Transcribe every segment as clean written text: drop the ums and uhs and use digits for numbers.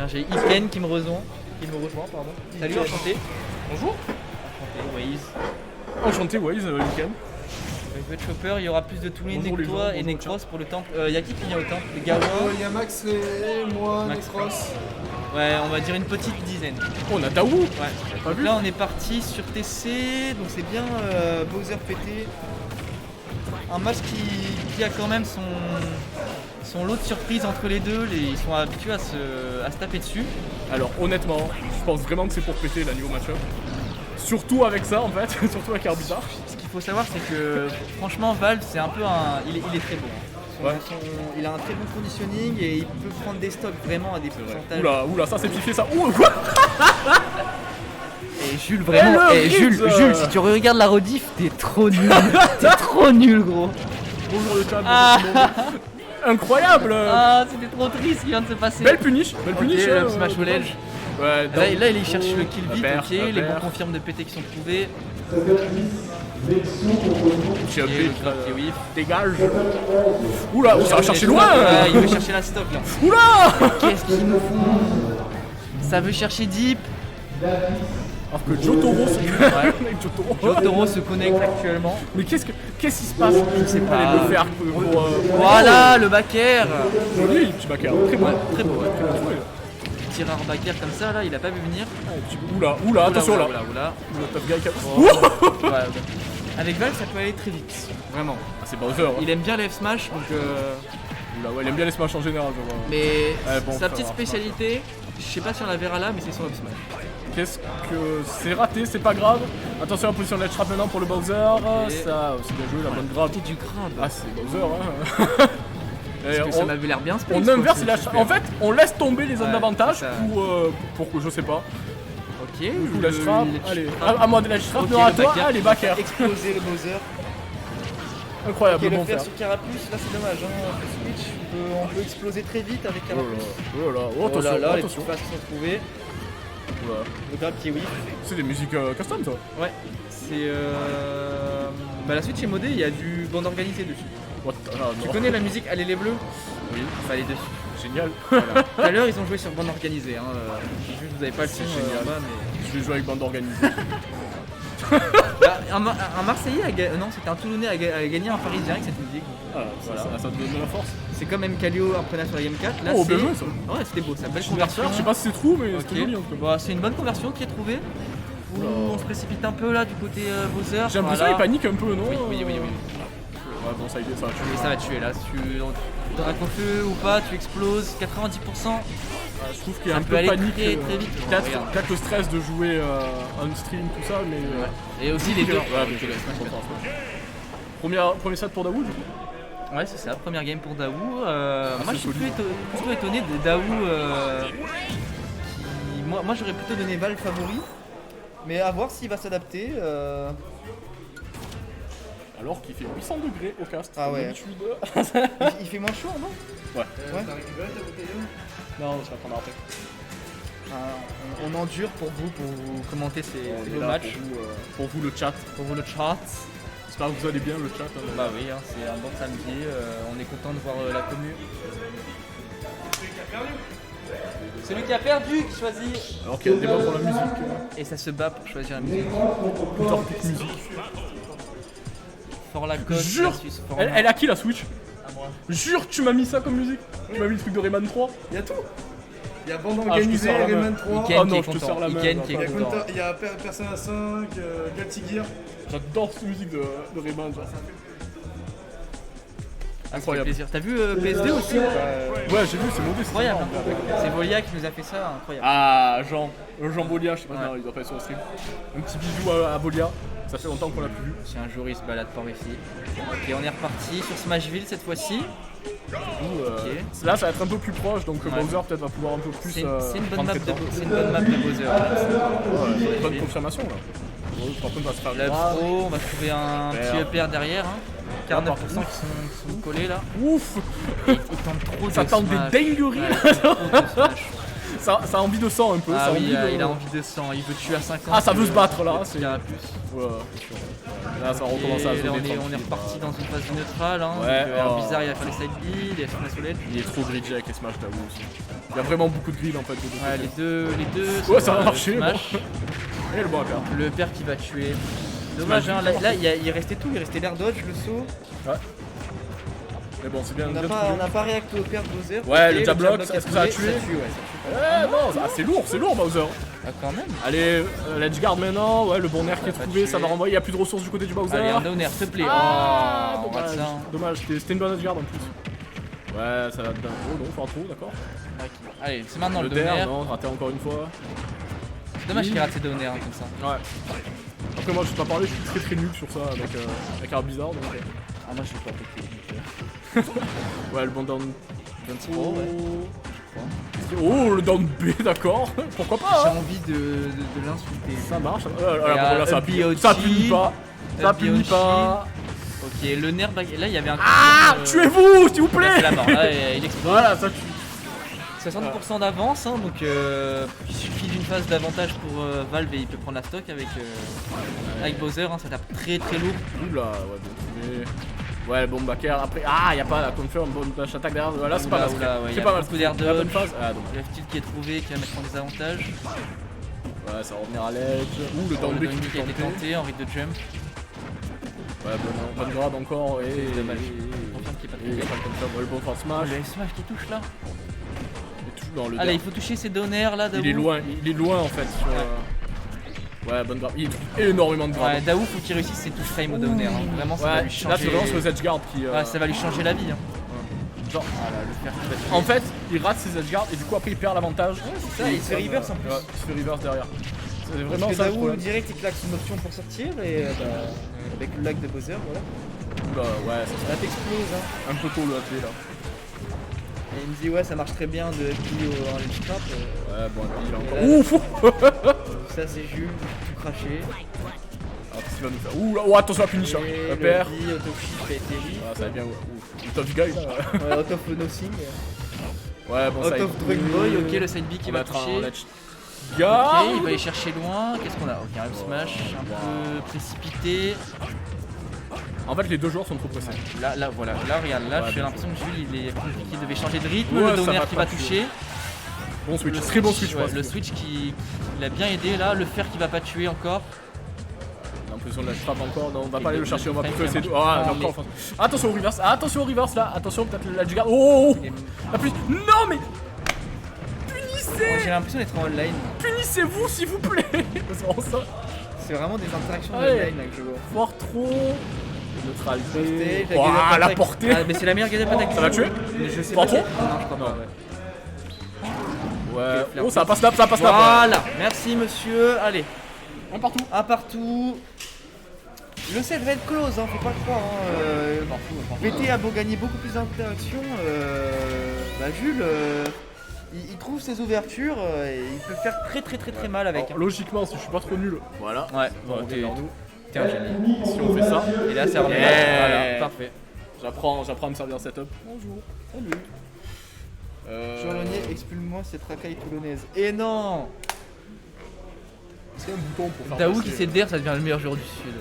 Tiens, j'ai Iken qui me rejoint. Pardon. Salut, enchanté. Bonjour. Enchanté, Waze. Enchanté, Waze, Lincoln. Avec Chopper, il y aura plus de tous les Bonjour les Nectois gens, et bonjour Necros pour le temple. Y'a qui vient au temple? Les Gawa? Il y a Max et moi, Max. Necros. Ouais, on va dire une petite dizaine. Oh, on a Daou. Ouais. Pas Donc vu. là, on est parti sur TC, donc c'est bien Bowser PT. Un match qui a quand même son lot de surprises entre les deux. Ils sont habitués à se taper dessus. Alors honnêtement, je pense vraiment que c'est pour péter la niveau match-up. Surtout avec ça en fait, surtout avec Arbitra. Ce qu'il faut savoir, c'est que franchement, Valve, c'est un peu un. Il est très bon. Ouais. Il a un très bon conditioning et il peut prendre des stocks vraiment à des pourcentages. Oula, ça c'est piqué ça. Ouh, quoi. Et Jules, vraiment. Et le Jules, Rips, Jules, si tu regardes la rediff, t'es trop nul. T'es trop nul, gros. Bonjour le chat. Ah. bonjour tout le monde. Incroyable. Ah, c'était trop triste ce qui vient de se passer. Belle punish, Ok, le Smash Wall Edge. Ouais, Là, il cherche le kill vite, Vert, ok. Les vert. bons confirmes de PT qui sont trouvés. J'ai Ok, un le bit, grappé whiff. dégage. Oula, ça va chercher loin. Ouais, il veut chercher la stock là. Oula. Qu'est-ce qu'ils nous font? Ça veut chercher deep. Alors que Jotaro se avec Jotaro. Jotaro se connecte actuellement. Mais qu'est-ce qui se passe? Je sais pas. Allez, le faire pour Voilà le backer. Joli, petit backer. Très bon. Très beau, ouais. Très bien joué. Tireur backer comme ça là, il a pas vu venir. Oula, attention là. Oula. Le tough guy qui a... Ouais, ouais. Avec Valve, ça peut aller très vite. Vraiment. Ah, c'est Bowser. Hein. Il aime bien les F-Smash donc. Oula, ouais, il aime bien les smash en général. Je vois. Mais Ouais, bon, sa ça petite va. spécialité, je sais pas si on la verra là, mais c'est son F-Smash. Qu'est-ce que c'est raté, c'est pas grave. Attention à la position de la trap maintenant pour le Bowser. Ça, c'est bien joué, la bonne grave. C'était du grave. Ah, c'est Bowser, hein. Et Parce que ça m'avait l'air bien space, on quoi, inverse c'est la super. En fait, on laisse tomber les zones Ouais, d'avantage c'est ça. pour que je sais pas. Ok, Du coup, la trap, allez, à moi de la trap, Ok, non à le toi, backer. allez, backer. Exploser le Bowser. Incroyable, Ok, le bon faire faire. sur Carapuce, là c'est dommage, hein. Le Switch, on peut exploser très vite avec Oh Carapuce. là, oh Oh attention, là là, les attention. petites passes qui sont trouvées. Oula. Le grab qui est whiff. C'est des musiques custom, ça. Ouais, c'est Bah la Switch est modée, il y a du bande organisée dessus. What ah, Tu non. connais la musique Allez les Bleus? Oui, Enfin elle est dessus. génial. Voilà. Tout à l'heure ils ont joué sur bande organisée, hein. Juste vous avez pas le son génial. là-bas mais... Je vais jouer avec bande organisée. Bah, un Marseillais non c'était un Toulonnais a gagné un Parisien avec cette musique. Ah, Voilà. ça te donne de la force. C'est comme Mkalio apprenait sur la Game 4. Là, Oh, c'est... bien joué, ça. Ouais, c'était beau, ça. Belle Je conversion. sais pas si c'est trou, mais Ok. c'était joli en tout cas. Bah, c'est une bonne conversion qui est trouvée. Ouh, on se précipite un peu là du côté Bowser. J'ai l'impression qu'il panique un peu, non? Oui. Ouais, bon, ça y est, ça va tuer. Et ça va tuer là. Si tu feu ou pas, tu exploses 90%. Je trouve qu'il y a Ça un peut peu de aller panique. très, très vite. Regarde. Peut-être le stress de jouer on stream, tout ça, mais. Et aussi les deux. Ouais, Ouais, mais ok, ouais, Smash content, Cut. Premier set pour Daoud. Ouais, c'est ça, première game pour Daou. Moi c'est je suis solide. plutôt étonné de Daou. Moi j'aurais plutôt donné Valve favori. Mais à voir s'il va s'adapter. Alors qu'il fait 800 degrés au cast. Ah comme ouais. d'habitude. Il fait moins chaud, non? Ouais. Ouais. Non, je vais prendre après. On endure pour vous commenter ces On est deux là matchs. pour vous le chat. Pour vous le chat. J'espère que vous allez bien le chat. Hein. Bah oui, hein, c'est un bon samedi. On est content de voir la commu. Celui qui a perdu qui choisit. Alors qu'il y a débat pour la musique. Et ça se bat pour choisir la musique. Plusieurs petites musiques. For la cause, Jure versus For Elle a qui la Switch? à moi. Jure, tu m'as mis ça comme musique. Tu m'as mis le truc de Rayman 3. Il y a tout. Il y a bande Ah, je te organisée, sors la main. Rayman 3. Iken Ah qui non, est je te content. sors la main, Iken là, qui est pas content. Il y a Persona 5, Guilty Gear. J'adore cette musique de Rayman. Ça. Ah, ça fait Incroyable. plaisir. T'as vu PSD aussi ou pas Ouais, j'ai vu, c'est mauvais. Incroyable. Hein. C'est Volia qui nous a fait ça, incroyable. Ah, Jean Bolia, je sais pas, Ouais. non, il doit pas être sur le stream. Un petit bisou à Bolia. Ça fait longtemps qu'on l'a plus vu. Si un jour il se balade par ici. Ok, on est reparti sur Smashville cette fois-ci. Là, ça va être un peu plus proche, donc Ouais. Bowser peut-être va pouvoir un peu plus. C'est une bonne prendre map ses de temps. c'est une bonne map de Bowser. Ouais, bonne confirmation là. Bon, par contre, on va se faire Là grave. pro, on va trouver un petit EPR derrière. Hein. 49% qui sont collés là. Ouf. Et ils tentent trop de Ça tente des smash. dingueries. Ouais, trop de smash. Ça a envie de sang un peu. Ah ça a oui, envie de... il a envie de sang, il veut tuer à 50. Ah, ça veut se battre là. C'est un plus. Ouais. Là, ça va recommencer à Et là, zoner. on est reparti dans une phase neutrale. Hein, Ouais, donc, alors, oh. bizarre, il va faire les side B, il va faire la solette. Il est trop greedy avec les smash Daou aussi. Il y a vraiment beaucoup de grid en fait. De deux Ouais, côtés. les deux. Ouais, ça va le marcher, smash, Et le bon à perdre. le père qui va tuer. Dommage, hein, là il restait tout, il restait l'air dodge, le saut. Ouais. Mais bon, c'est bien. On bien n'a trouvé. pas réacté au père de Bowser. Ouais, Ok, le jab block, a est-ce que ça a tué, tué ça tue, ouais, ça tue. Non, c'est lourd Bowser. Ah, quand même. Allez, l'edge guard maintenant, ouais, le bon air qui est va trouvé, tuer. ça va renvoyer, il y a plus de ressources du côté du Bowser. Allez, un down air, s'il te plaît. Ah, Oh, on rate dommage, ça. Hein. dommage, c'était une bonne edge guard en plus. Ouais, ça va être oh non, pas trop, d'accord. Ok. Allez, c'est maintenant le Le down der, air. non, raté encore une fois. C'est dommage qu'il rate ses down air hein, comme ça. Ouais. Après, moi, je sais pas parler, je suis très nul sur ça avec un bizarre donc. Ah, moi je suis pas pété. Ouais, le bon down. Down throw, ouais. Oh, le down B, d'accord. Pourquoi pas J'ai hein. envie de l'insulter. Ça marche. Il y a Là, ça un punit BOG, ça punit pas. Ça punit BOG. pas. Ok, le nerf back. Là, il y avait un. Ah, tuez-vous, s'il vous Là, plaît. c'est la mort. Là, il explose. Voilà, ça tue. 60% d'avance, hein, donc il suffit d'une phase d'avantage pour Valve et il peut prendre la stock avec Bowser. Hein, ça tape très lourd. Oula, ouais, bien trouvé. Ouais, le bon backer après. Ah, y a pas la confirm, bonne dash attaque derrière. Voilà, c'est pas mal. Oula, ouais, y C'est a pas mal. beaucoup d'air La bonne dodge. phase. Ah, dommage. Le F-tilt qui est trouvé, qui va mettre en désavantage. Ouais, ça va revenir à l'edge. Ouh, le down Le B down B qui qui a été est tenté. tenté en rythme de jump. Ouais, bonne grab encore. Et Dommage. Confirme qu'il est pas Et il y a trouvé. pas le confirm. Ouais, le bon force Oh, smash. le F-smash qui touche là. Et tout dans le Allez, down. il faut toucher ses donners là, Daou. Il est loin en fait. Sur, ouais, bonne grab. Il trouve énormément de grab. Ouais, Daou, faut qu'il réussisse ses touches frame au downer. Hein. Vraiment, ça va Ouais, lui changer. là c'est vraiment sur les edge guard qui. Ouais, ça va lui changer la vie. Hein. Genre, Voilà, le fer qui va tuer. en fait, il rate ses edge guard et du coup après il perd l'avantage. c'est ça, il se fait reverse en plus. Ouais, il se fait reverse derrière. C'est vraiment Parce que ça le Daou problème. direct il claque son option pour sortir et avec le lag de Bowser, voilà. Bah ouais, ça Ça t'explose hein. c'est un peu tôt le HP là. Et il me dit ouais ça marche très bien de FP en edge trap. Ouais, bon, il a Et encore. là- Ouf. Ça c'est Jules, tout craché. Alors qu'est-ce qu'il va nous faire? Ouh, là, oh, attention à punish. Et Le père. le auto-shift a été vite. Ah, ça va bien. Ouh, le tough guy là. Ouais, out of nothing. Ouais, bon, Out ça of Drug Boy, ok le side B qui va toucher. Ok, Gars. il va aller chercher loin. Qu'est-ce qu'on a? Ok, un up smash un peu précipité. En fait, les deux joueurs sont trop pressés. Là, voilà. Là, regarde, là, Ouais, j'ai bien l'impression que Jules, il est compris qu'il devait changer de rythme. Ouais, Le ça downer va qui pas va tuer. toucher. Bon switch, Le très bon switch. ouais, parce le que- switch qui il a bien aidé là. Le fer qui va pas tuer encore. L'impression de la frappe encore, non, on va Et pas aller le de- chercher, on va de plutôt essayer de. frame, Ah, mais- encore. Attention au reverse là, attention, peut-être la Jugard. Oh, Il est- la plus. Non, mais. J'ai Punissez. l'impression d'être en online. Punissez-vous s'il vous plaît. C'est vraiment ça. C'est vraiment des interactions Ouais. de online avec le joueur. Fort trop. Neutralité. Posté, Ouah, la la gueule portée. Ah, mais c'est la meilleure gueule d'attaque. Ça va tuer? Mais je sais Pas pas. trop? Non, je crois Non. pas. Ouais. Ouais. Oh, ça va pas snap, ça va pas snap. Voilà. Merci monsieur. Allez. Un partout. Un partout. Le set va être close, hein, faut pas le croire. VT a beau gagner beaucoup plus d'interactions. Jules, il trouve ses ouvertures et il peut faire très mal avec. Alors, logiquement, si je suis pas trop nul. Voilà. Ouais, Bon, bon, t'es vers nous. t'es un génie. Si on fait ça. Et là, ça revient. Yeah. Voilà, parfait. J'apprends à me servir setup. Bonjour. Salut. Jean-Lonier, expulme-moi cette racaille toulonnaise. Et non! C'est un bouton pour faire Daou passer, qui sait d'air, ça devient le meilleur joueur du Sud.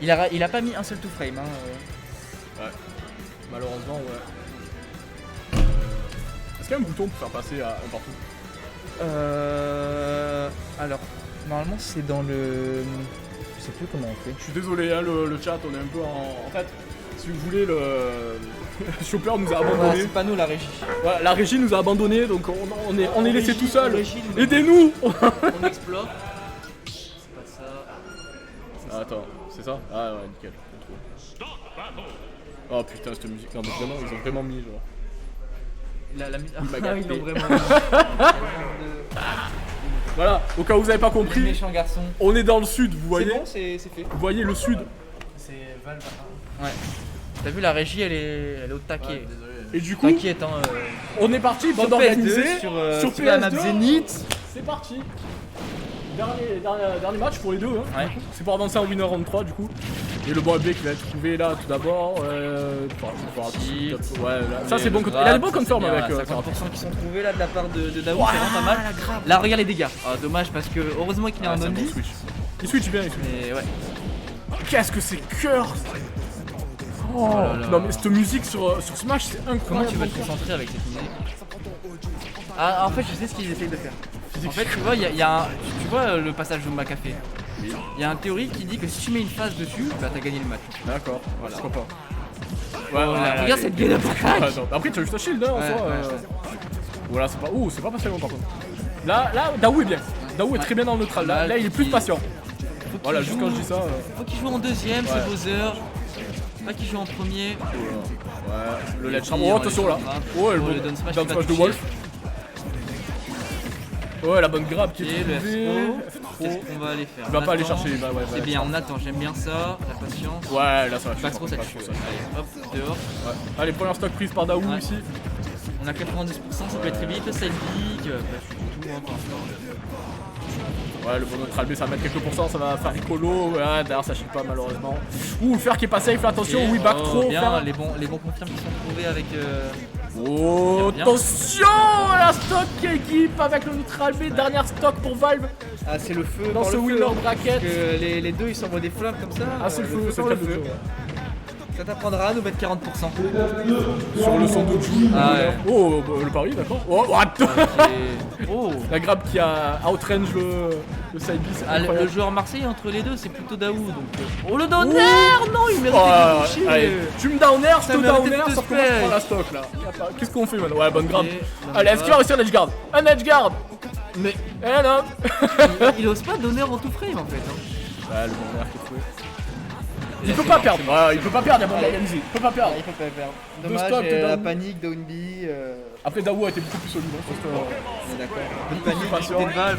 Il a pas mis un seul two frame. Hein. Ouais. Malheureusement, ouais. Est-ce qu'il y a un bouton pour faire passer à un partout? Alors, normalement, c'est dans le. Je sais plus comment on fait. Je suis désolé, hein, le chat, on est un peu en fait, si vous voulez, le Chopper nous a Voilà, abandonnés. c'est pas nous la régie. Voilà, la régie nous a abandonnés, donc on est laissé Régie, tout seul. régie, nous- Aidez-nous. On explore. C'est pas ça. Ah, attends, c'est ça? Ah ouais, nickel. Oh putain, cette musique. Non, mais vraiment, ils ont vraiment mis genre. La musique. Il m'a Ils gâté. l'ont vraiment. Voilà, au cas où vous avez pas Les compris, méchants garçons. on est dans le sud, vous C'est voyez? bon, c'est fait. Vous voyez le sud. C'est Valve. Ouais. T'as vu la régie, elle est au taquet. Et du coup, T'inquiète, hein. on est parti, bande Sur organisée, PS2, sur sur la map PS2. Zénith. C'est parti. Dernier match pour les deux. Hein. Ouais. C'est pour avancer en winner round 3 du coup. Et le bon AB qui va être trouvé là tout d'abord. Ouais, là. Ça c'est bon. Il a des bons confirms avec. 50% qui sont trouvés là de la part de Daou, c'est vraiment pas mal. Là, regarde les dégâts. Ah, dommage parce que heureusement qu'il est en c'est un non bon vie. switch. Il switch bien, il switch. Mais ouais. qu'est-ce que c'est cœur. Oh, là là. non mais cette musique sur Smash c'est incroyable. Comment tu vas te concentrer avec cette musique? Ah, en fait, je sais ce qu'ils essayent de faire. En fait, tu vois, tu vois le passage de Macafé. Il y a une théorie qui dit que si tu mets une phase dessus, bah t'as gagné le match. D'accord, Voilà. pourquoi pas. Voilà, regarde cette gueule de crack. Après tu as juste un shield hein, en Ouais, soi. ouais. Voilà, c'est pas. Ouh, c'est pas passé long par contre. Là, Daou est bien. Daou est très bien dans le neutral. Là, il est plus patient. Voilà, juste quand je dis ça. Faut qu'il joue en deuxième, Ouais. c'est Bowser. Pas qu'il joue en premier. Ouais, le Et LED puis, charme. on Oh, va attention là. les frappes. Oh, Oh, le down smash down qui va smash de toucher. Wolf. Ouais, la bonne grab qui Et est le trouvée. FO. Qu'est-ce qu'on va aller faire? Il va On pas aller attend. chercher, il va, ouais, C'est ouais. bien, on attend, j'aime bien ça, la patience. Ouais, là ça va. Pas trop ça tue. Allez, hop, dehors. Ouais. Allez, première stock prise par Daou Ouais. ici. On a 92%, ça peut être très vite. Le side pick, pas du tout, hein, pour l'instant. Ouais, le bon neutral B ça va mettre quelques pourcents, ça va faire écolo. Ouais, d'ailleurs ça chie pas malheureusement. Ouh, le fer qui est pas safe, là, attention. Et, Oui, back oh, trop. bien, Fer. les bons confirmes qui sont trouvés avec. Oh, Bien. attention, la stock qui équipe avec le neutral B. Dernière stock pour Valve. Ah, c'est le feu. Dans ce winner bracket. Que les deux ils s'envoient des flammes comme ça. Ah, c'est le feu, c'est par le feu. Ça t'apprendra à nous mettre 40%. Sur le son de Ju. Ah ouais. Oh, bah, le pari, d'accord. Oh, what? Oh. La grab qui a outrange le side B, c'est Ah, le incroyable. joueur marseillais entre les deux, c'est plutôt Daou. Donc, oh le downer. Non, il mérite Oh, de toucher. allez, tu me downer, je Ça te méritait downer, de te sauf que moi je faire. prends la stock là. Y a pas- Qu'est-ce qu'on fait maintenant? Ouais, bonne grab. Ok, Allez, est-ce qu'il va réussir un edge guard? Un edge guard. Mais Eh non. il ose pas donner en tout frame en fait. Hein. Ouais, le bon air qui est trouvé. Il peut pas perdre. Ouais, il peut pas perdre, il y a pas de Yanzi. Il peut pas perdre. Il peut pas perdre. Deux Dommage, stocks de la Daou. panique, down B. Après, Daou a été beaucoup plus solide. Hein, On est d'accord. Beaucoup Panique, plus patient. des balles.